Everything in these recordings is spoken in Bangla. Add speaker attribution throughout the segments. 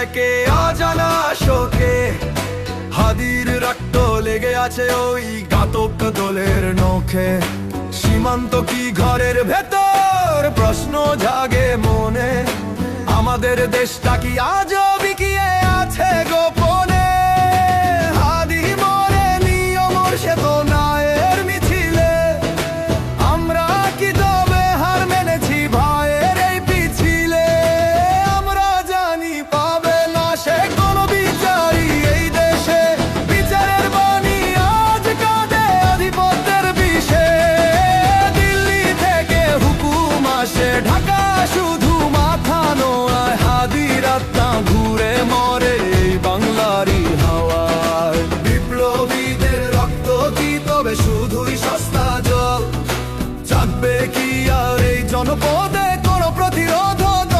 Speaker 1: একে অজানা শোকে। হাদির রক্ত লেগে আছে ওই ঘাতক দলের নখে। সীমান্ত কি ঘরের ভেতর, প্রশ্ন জাগে মনে। আমাদের দেশটা কি আজও বিকিয়ে আছে গোপনে। হাদি মরেনি অমর সে তো নায়ের মিছিলে। আমরা কি তবে হার মেনেছি ভাইয়ের এই পিছিলে। আমরা জানি পাবে না সে কোনো বিচারই এই দেশে। বিচারের বাণী আজ কাঁদে আধিপত্যের বিষে। দিল্লি থেকে হুকুম আসে, ঢাকা শুধু মাথা নোয়ায়। হাদির আত্মা ঘুরে মরে এই বাংলারই হাওয়ায়। বিপ্লবীদের রক্ত কি তবে শুধুই সস্তা জল? জাগবে কি আর এই জনপদে কোনো প্রতিরোধ দল?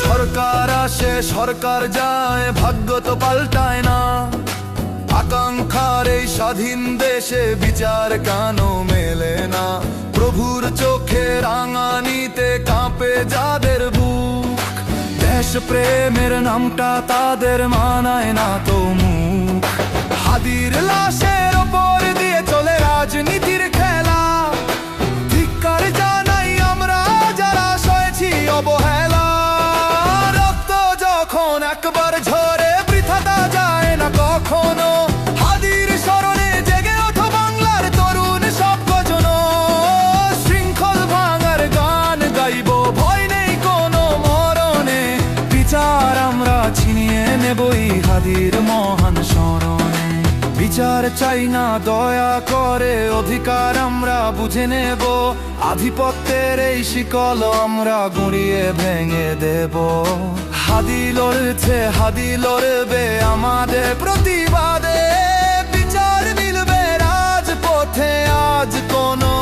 Speaker 1: সরকার আসে সরকার যায়, ভাগ্য তো পাল্টায় না। আকাঙ্ক্ষার এই স্বাধীন দেশে বিচার কেন মেলে না? প্রভুর চোখে রাঙানিতে কাঁপে যাদের বুক। দেশ প্রেমের নামটা তাদের মানায় না তো মুখ। হাদির লাশের ওপর দিয়ে চলে রাজনীতির খেলা। ধিক্কার জানাই আমরা যারা সয়েছি অবহেলা। রক্ত যখন একবার ঝরে বৃথাটা যায় না কখনো। হাদির স্মরণে জেগে ওঠো বাংলার তরুণ সব গজন। শৃঙ্খল ভাঙার গান গাইব, ভয় নেই কোনো মরণে। বিচার আমরা ছিনিয়ে নেবই হাদির মহান স্মরণে। বিচার চাই না দয়া করে, অধিকার আমরা বুঝে নেব। আধিপত্যের এই শিকল আমরা গুঁড়িয়ে ভেঙে দেব। হাদি লড়ছে, হাদি লড়বে আমাদের প্রতিবাদে। বিচার মিলবে রাজপথে, আজ কোনো